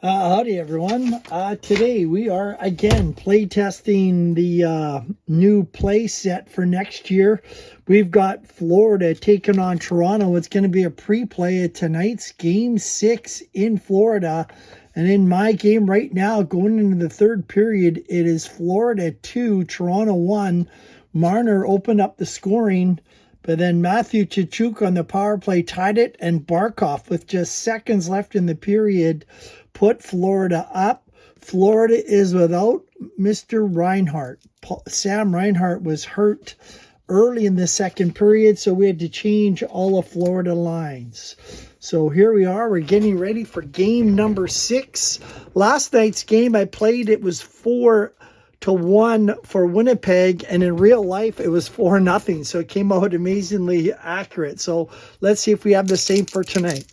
Howdy everyone. Today we are again play testing the new play set for next year. We've got Florida taking on Toronto. It's going to be a pre-play at tonight's game 6 in Florida. And in my game right now, going into the third period, it is Florida 2, Toronto 1. Marner opened up the scoring, but then Matthew Tkachuk on the power play tied it, and Barkov, with just seconds left in the period, put Florida up. Florida is without Mr. Reinhart. Sam Reinhart was hurt early in the second period, so we had to change all of Florida lines. So here we are. We're getting ready for game number 6. Last night's game I played, it was 4-1 for Winnipeg, and in real life it was 4-0, so it came out amazingly accurate. So let's see if we have the same for tonight.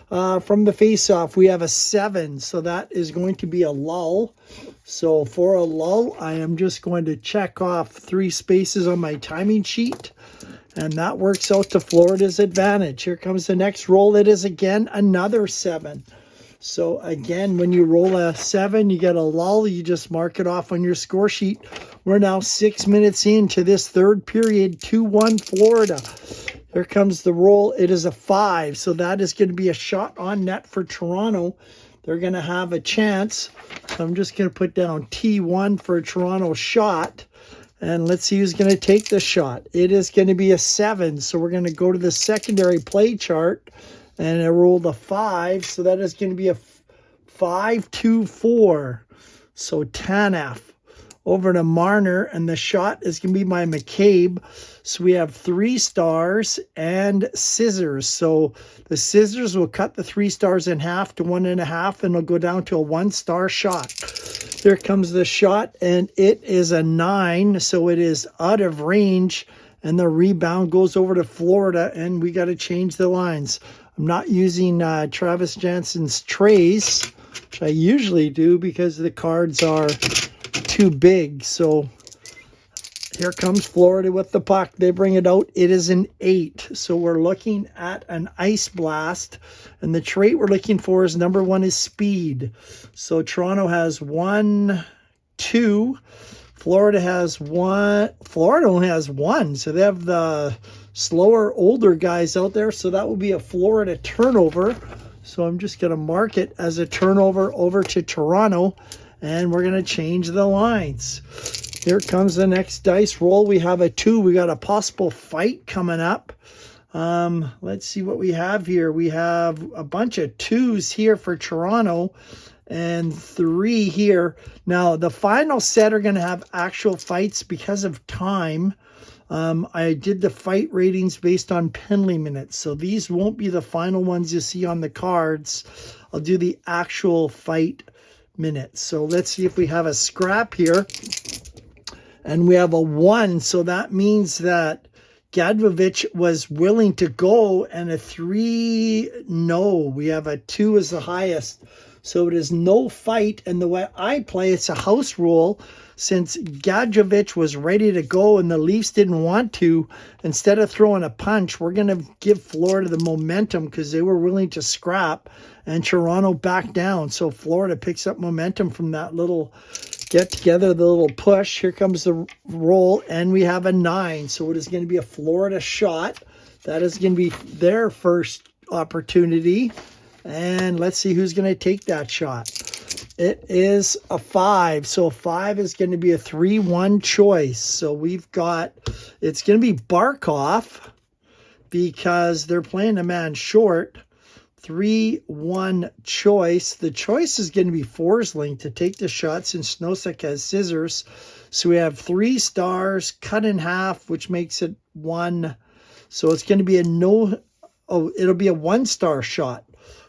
From the face-off, we have a 7, so that is going to be a lull. So for a lull, I am just going to check off 3 spaces on my timing sheet, and that works out to Florida's advantage. Here comes the next roll. It is again another 7. So again, when you roll a 7, you get a lull. You just mark it off on your score sheet. We're now 6 minutes into this third period, 2-1 Florida. Here comes the roll. It is a 5, so that is going to be a shot on net for Toronto. They're going to have a chance. So I'm just going to put down T1 for a Toronto shot. And let's see who's going to take the shot. It is going to be a 7, so we're going to go to the secondary play chart. And I rolled a 5, so that is going to be a 5-2-4. So Tanev over to Marner, and the shot is going to be by McCabe. So we have 3 stars and scissors. So the scissors will cut the 3 stars in half to 1.5, and it'll go down to a 1-star shot. Here comes the shot, and it is a 9, so it is out of range, and the rebound goes over to Florida, and we got to change the lines. I'm not using Travis Jansen's trays, which I usually do because the cards are too big. So here comes Florida with the puck. They bring it out. It is an 8. So we're looking at an ice blast. And the trait we're looking for is number 1 is speed. So Toronto has 1, 2. Florida has 1. Florida only has 1. So they have the slower, older guys out there. So that will be a Florida turnover. So I'm just going to mark it as a turnover over to Toronto. And we're going to change the lines. Here comes the next dice roll. We have a 2. We got a possible fight coming up. Let's see what we have here. We have a bunch of 2s here for Toronto and 3 here. Now, the final set are going to have actual fights because of time. I did the fight ratings based on penalty minutes, so these won't be the final ones you see on the cards. I'll do the actual fight minutes. So let's see if we have a scrap here. And we have a 1, so that means that Gadvovich was willing to go, and a 3, no. We have a 2 as the highest. So it is no fight, and the way I play, it's a house rule. Since Gadvovich was ready to go and the Leafs didn't want to, instead of throwing a punch, we're going to give Florida the momentum because they were willing to scrap, and Toronto backed down. So Florida picks up momentum from that little get together, the little push. Here comes the roll, and we have a 9. So it is going to be a Florida shot. That is going to be their first opportunity. And let's see who's going to take that shot. It is a 5. So a 5 is going to be a 3-1 choice. So we've got, it's going to be Barkov because they're playing a man short. 3-1 choice. The choice is going to be Forsling to take the shot since Nosek has scissors. So we have 3 stars cut in half, which makes it 1. So it's going to be a it'll be a 1-star shot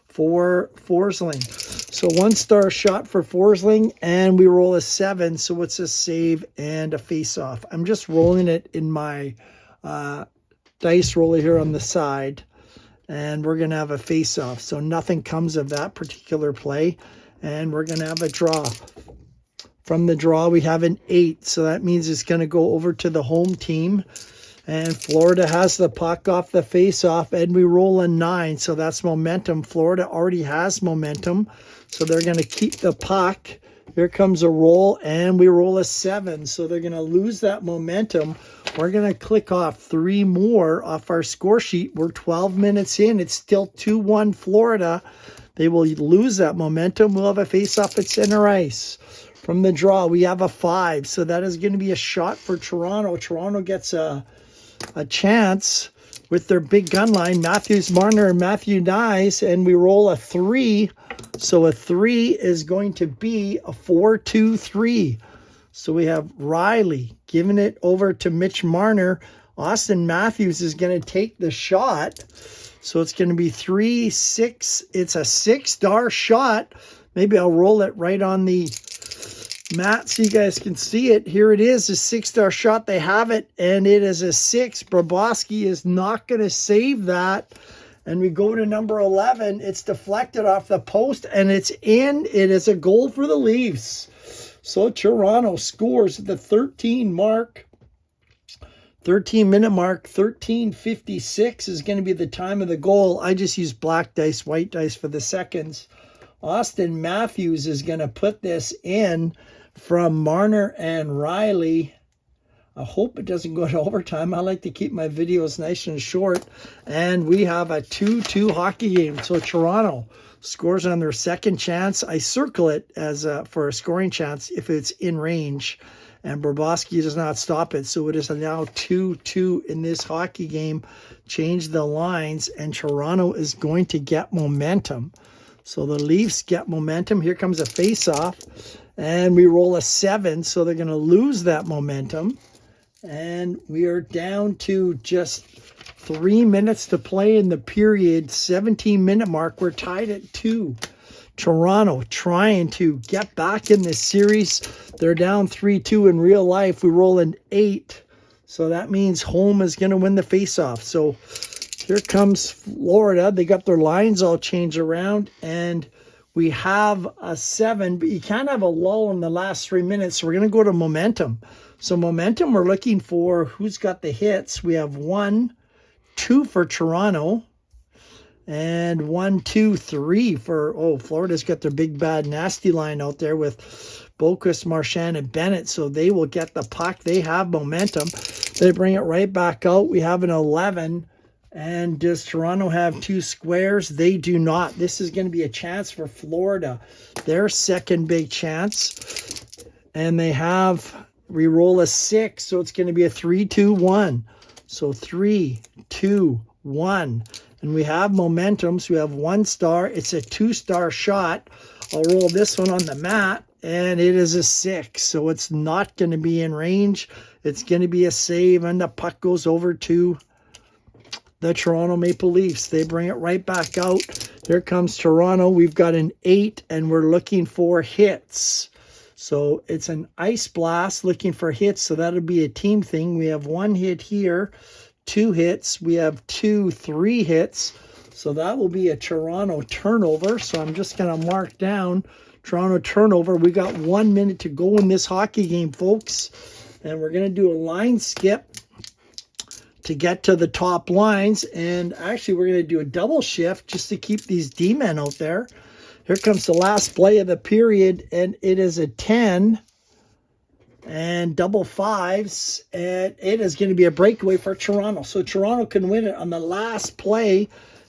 for Forsling. So 1-star shot for Forsling, and we roll a 7. So it's a save and a face-off. I'm just rolling it in my dice roller here on the side. And we're going to have a face-off. So nothing comes of that particular play. And we're going to have a draw. From the draw, we have an 8. So that means it's going to go over to the home team. And Florida has the puck off the face-off, and we roll a 9. So that's momentum. Florida already has momentum. So they're going to keep the puck. Here comes a roll, and we roll a 7. So they're going to lose that momentum. We're going to click off 3 more off our score sheet. We're 12 minutes in. It's still 2-1 Florida. They will lose that momentum. We'll have a face-off at center ice. From the draw, we have a 5. So that is going to be a shot for Toronto. Toronto gets a chance with their big gun line, Matthews, Marner, and Matthew Nyes, and we roll a 3. So a 3 is going to be a 4-2-3. So we have Riley giving it over to Mitch Marner. Austin Matthews is going to take the shot. So it's going to be 3-6. It's a 6-star shot. Maybe I'll roll it right on the mat so you guys can see it. Here it is, a 6-star shot. They have it, and it is a 6. Bobrovsky is not going to save that. And we go to number 11. It's deflected off the post, and it's in. It is a goal for the Leafs. So Toronto scores at the 13 mark. 13-minute mark. 13:56 is going to be the time of the goal. I just use black dice, white dice for the seconds. Austin Matthews is going to put this in from Marner and Riley. I hope it doesn't go to overtime. I like to keep my videos nice and short. And we have a 2-2 hockey game. So Toronto scores on their second chance. I circle it as for a scoring chance if it's in range. And Bobrovsky does not stop it. So it is now 2-2 in this hockey game. Change the lines, and Toronto is going to get momentum. So the Leafs get momentum. Here comes a face-off, and we roll a 7, so they're going to lose that momentum. And we are down to just 3 minutes to play in the period, 17-minute mark. We're tied at 2. Toronto trying to get back in this series. They're down 3-2 in real life. We roll an 8, so that means home is going to win the face-off. So here comes Florida. They got their lines all changed around, and we have a 7, but you can't have a lull in the last 3 minutes. So we're going to go to momentum. So momentum, we're looking for who's got the hits. We have 1, 2 for Toronto, and 1, 2, 3 for, Florida's got their big, bad, nasty line out there with Boquist, Marchand, and Bennett. So they will get the puck. They have momentum. They bring it right back out. We have an 11. And does Toronto have 2 squares? They do not. This is going to be a chance for Florida. Their second big chance. And we roll a 6, so it's going to be a 3-2-1. So 3, 2, 1. And we have momentum, so we have 1 star. It's a 2-star shot. I'll roll this one on the mat, and it is a 6. So it's not going to be in range. It's going to be a save, and the puck goes over to the Toronto Maple Leafs. They bring it right back out. Here comes Toronto. We've got an 8, and we're looking for hits. So it's an ice blast looking for hits, so that'll be a team thing. We have 1 hit here, 2 hits. We have 2, 3 hits. So that will be a Toronto turnover. So I'm just going to mark down Toronto turnover. We got 1 minute to go in this hockey game, folks. And we're going to do a line skip to get to the top lines. And actually, we're going to do a double shift just to keep these D-men out there. Here comes the last play of the period, and it is a 10 and double 5s, and it is going to be a breakaway for Toronto. So Toronto can win it on the last play.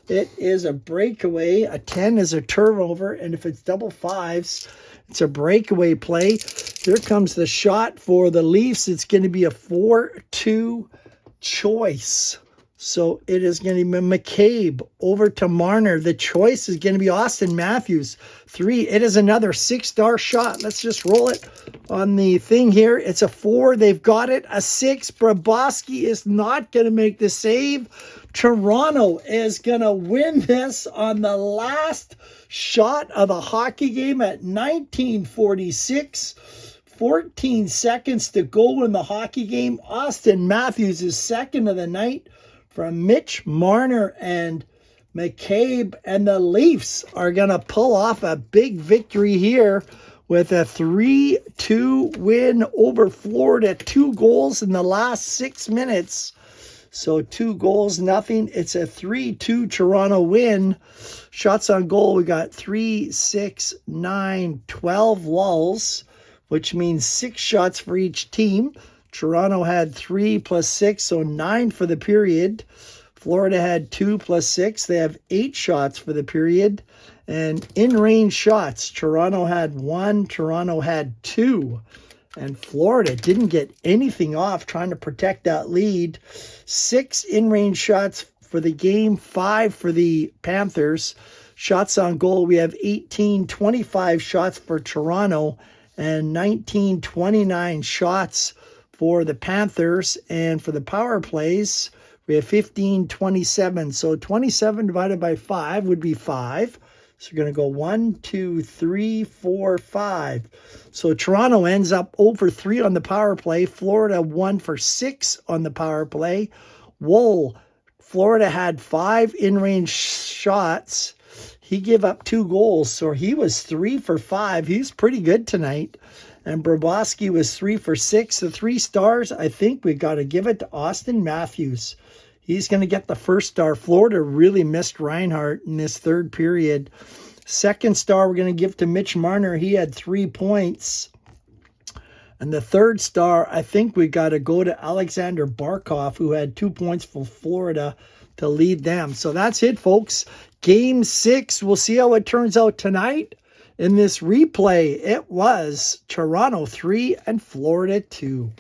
It is a breakaway. A 10 is a turnover, and if it's double 5s, it's a breakaway play. Here comes the shot for the Leafs. It's going to be a 4-2 choice. So it is going to be McCabe over to Marner. The choice is going to be Austin Matthews. 3. It is another 6-star shot. Let's just roll it on the thing here. It's a 4. They've got it. A 6. Bobrovsky is not going to make the save. Toronto is going to win this on the last shot of the hockey game at 1946. 14 seconds to go in the hockey game. Austin Matthews is second of the night from Mitch Marner and McCabe. And the Leafs are going to pull off a big victory here with a 3-2 win over Florida. 2 goals in the last 6 minutes. So 2 goals, nothing. It's a 3-2 Toronto win. Shots on goal, we got 3, 6, 9, 12 lulls, which means 6 shots for each team. Toronto had 3 plus 6, so 9 for the period. Florida had 2 plus 6. They have 8 shots for the period. And in-range shots, Toronto had 1, Toronto had 2. And Florida didn't get anything off trying to protect that lead. 6 in-range shots for the game, 5 for the Panthers. Shots on goal, we have 18-25 shots for Toronto and 19-29 shots for the Panthers. And for the power plays, we have 15-27. So 27 divided by 5 would be 5. So we're going to go 1, 2, 3, 4, 5. So Toronto ends up 0 for 3 on the power play. Florida 1 for 6 on the power play. Wool, Florida had 5 in-range shots. He gave up 2 goals, so he was 3 for 5. He's pretty good tonight. And Bobrovsky was 3 for 6. The 3 stars, I think we got to give it to Austin Matthews. He's going to get the first star. Florida really missed Reinhart in this third period. Second star we're going to give to Mitch Marner. He had 3 points. And the third star, I think we got to go to Alexander Barkov, who had 2 points for Florida to lead them. So that's it, folks. Game 6. We'll see how it turns out tonight. In this replay, it was Toronto 3 and Florida 2.